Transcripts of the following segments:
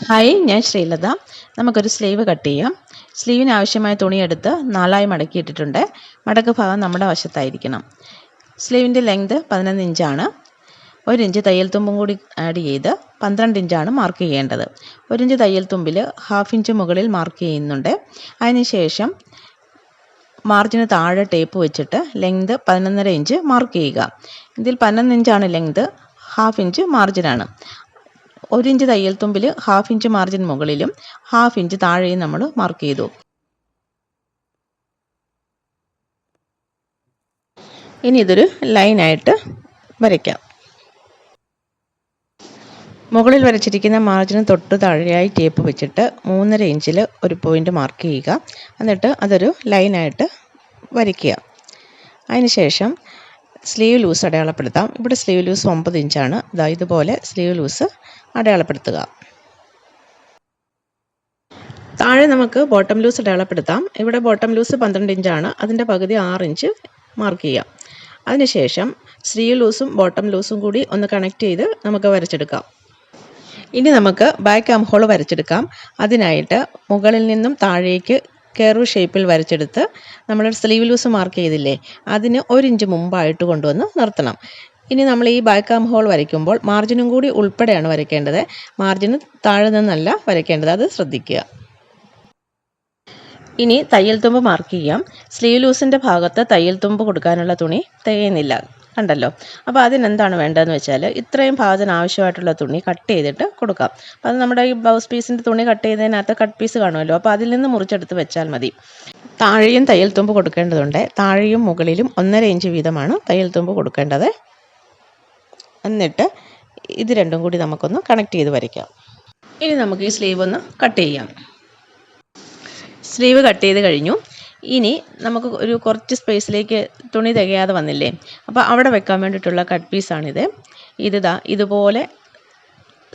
Hi, ഞാൻ ശ്രീലത. നമുക്കൊരു sleeve cut ചെയ്യാം. സ്ലീവിന് ആവശ്യമായ തുണിയെടുത്ത് 4ആയി മടക്കിയിട്ടിട്ടുണ്ട്. മടക്ക് ഭാഗം നമ്മുടെ വശത്തായിരിക്കണം. സ്ലീവിൻ്റെ ലെങ്ത് 11 ഇഞ്ചാണ്. 1 ഇഞ്ച് തയ്യൽ തുമ്പും കൂടി ആഡ് ചെയ്ത് 12 ഇഞ്ചാണ് മാർക്ക് ചെയ്യേണ്ടത്. 1 ഇഞ്ച് തയ്യൽ തുമ്പിൽ 1/2 ഇഞ്ച് മുകളിൽ മാർക്ക് ചെയ്യുന്നുണ്ട്. അതിനുശേഷം മാർജിന് താഴെ ടേപ്പ് വെച്ചിട്ട് ലെങ്ത് 11.5 ഇഞ്ച് മാർക്ക് ചെയ്യുക. ഇതിൽ 11 ഇഞ്ചാണ് ലെങ്ത്, 1/2 ഇഞ്ച് മാർജിനാണ്. 1 ഇഞ്ച് തയ്യൽ തുമ്പിൽ 1/2 ഇഞ്ച് മാർജിൻ മുകളിലും 1/2 ഇഞ്ച് താഴെയും നമ്മൾ മാർക്ക് ചെയ്തു. ഇനി ഇതൊരു ലൈനായിട്ട് വരയ്ക്കാം. മുകളിൽ വരച്ചിരിക്കുന്ന മാർജിന് തൊട്ട് താഴെയായി ടേപ്പ് വെച്ചിട്ട് 3.5 ഇഞ്ചിൽ ഒരു പോയിന്റ് മാർക്ക് ചെയ്യുക. എന്നിട്ട് അതൊരു ലൈനായിട്ട് വരയ്ക്കുക. അതിനുശേഷം സ്ലീവ് ലൂസ് അടയാളപ്പെടുത്താം. ഇവിടെ സ്ലീവ് ലൂസ് 9 ഇഞ്ചാണ്. ഇതുപോലെ സ്ലീവ് ലൂസ് അടയാളപ്പെടുത്തുക. താഴെ നമുക്ക് ബോട്ടം ലൂസ് അടയാളപ്പെടുത്താം. ഇവിടെ ബോട്ടം ലൂസ് 12 ഇഞ്ചാണ്. അതിൻ്റെ പകുതി 6 ഇഞ്ച് മാർക്ക് ചെയ്യാം. അതിനുശേഷം സ്ലീവ് ലൂസും ബോട്ടം ലൂസും കൂടി ഒന്ന് കണക്ട് ചെയ്ത് നമുക്ക് വരച്ചെടുക്കാം. ഇനി നമുക്ക് ബാക്ക് ആം ഹോൾ വരച്ചെടുക്കാം. അതിനായിട്ട് മുകളിൽ നിന്നും താഴേക്ക് കർവ് ഷേപ്പിൽ വരച്ചെടുത്ത് നമ്മൾ സ്ലീവ് ലൂസ് മാർക്ക് ചെയ്തില്ലേ, അതിന് 1 ഇഞ്ച് മുമ്പായിട്ട് കൊണ്ടുവന്ന് നിർത്തണം. ഇനി നമ്മൾ ഈ ബാക്ക് ആം ഹോൾ വരയ്ക്കുമ്പോൾ മാർജിനും കൂടി ഉൾപ്പെടെയാണ് വരയ്ക്കേണ്ടത്. മാർജിന് താഴെ നിന്നല്ല വരയ്ക്കേണ്ടത്, അത് ശ്രദ്ധിക്കുക. ഇനി തയ്യൽ തുമ്പ് മാർക്ക് ചെയ്യാം. സ്ലീവ് ലൂസിൻ്റെ ഭാഗത്ത് തയ്യൽ തുമ്പ് കൊടുക്കാനുള്ള തുണി തികയുന്നില്ല, കണ്ടല്ലോ. അപ്പോൾ അതിനെന്താണ് വേണ്ടതെന്ന് വെച്ചാൽ ഇത്രയും ഭാഗത്തിന് ആവശ്യമായിട്ടുള്ള തുണി കട്ട് ചെയ്തിട്ട് കൊടുക്കാം. അപ്പോൾ അത് നമ്മുടെ ഈ ബ്ലൗസ് പീസിൻ്റെ തുണി കട്ട് ചെയ്തതിനകത്ത് കട്ട് പീസ് കാണുമല്ലോ, അപ്പോൾ അതിൽ നിന്ന് മുറിച്ചെടുത്ത് വെച്ചാൽ മതി. താഴെയും തയ്യൽ തുമ്പ് കൊടുക്കേണ്ടതുണ്ട്. താഴെയും മുകളിലും 1.5 ഇഞ്ച് വീതമാണ് തയ്യൽ തുമ്പ് കൊടുക്കേണ്ടത്. എന്നിട്ട് ഇത് രണ്ടും കൂടി നമുക്കൊന്ന് കണക്ട് ചെയ്ത് വരയ്ക്കാം. ഇനി നമുക്ക് ഈ സ്ലീവ് ഒന്ന് കട്ട് ചെയ്യാം. സ്ലീവ് കട്ട് ചെയ്ത് കഴിഞ്ഞു. ഇനി നമുക്ക് ഒരു കുറച്ച് സ്പേസിലേക്ക് തുണി തികയാതെ വന്നില്ലേ, അപ്പോൾ അവിടെ വെക്കാൻ വേണ്ടിയിട്ടുള്ള കട്ട് പീസാണിത്. ഇതുപോലെ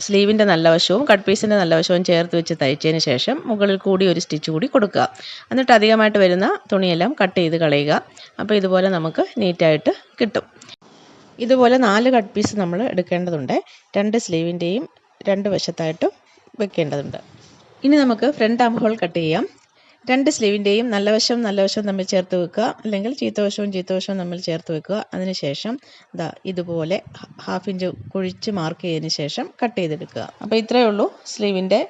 സ്ലീവിൻ്റെ നല്ല വശവും കട്ട് പീസിൻ്റെ നല്ല വശവും ചേർത്ത് വെച്ച് തയ്ച്ചതിന് ശേഷം മുകളിൽ കൂടി ഒരു സ്റ്റിച്ച് കൂടി കൊടുക്കുക. എന്നിട്ട് അധികമായിട്ട് വരുന്ന തുണിയെല്ലാം കട്ട് ചെയ്ത് കളയുക. അപ്പോൾ ഇതുപോലെ നമുക്ക് നീറ്റായിട്ട് കിട്ടും. ഇതുപോലെ 4 കട്ട് പീസ് നമ്മൾ എടുക്കേണ്ടതുണ്ട്. 2 സ്ലീവിൻ്റെയും 2 വശത്തായിട്ടും വെക്കേണ്ടതുണ്ട്. ഇനി നമുക്ക് ഫ്രണ്ട് ആം ഹോൾ കട്ട് ചെയ്യാം. 2 സ്ലീവിൻ്റെയും നല്ല വശവും തമ്മിൽ ചേർത്ത് വെക്കുക, അല്ലെങ്കിൽ ചീത്തവശവും തമ്മിൽ ചേർത്ത് വെക്കുക. അതിനുശേഷം ഇതുപോലെ 1/2 ഇഞ്ച് കുഴിച്ച് മാർക്ക് ചെയ്തതിന് ശേഷം കട്ട് ചെയ്തെടുക്കുക. അപ്പോൾ ഇത്രയേ ഉള്ളൂ സ്ലീവിൻ്റെ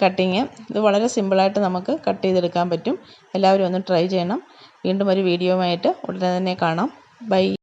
കട്ടിങ്. ഇത് വളരെ സിമ്പിളായിട്ട് നമുക്ക് കട്ട് ചെയ്തെടുക്കാൻ പറ്റും. എല്ലാവരും ഒന്ന് ട്രൈ ചെയ്യണം. വീണ്ടും ഒരു വീഡിയോയുമായിട്ട് ഉടനെ തന്നെ കാണാം. ബൈ.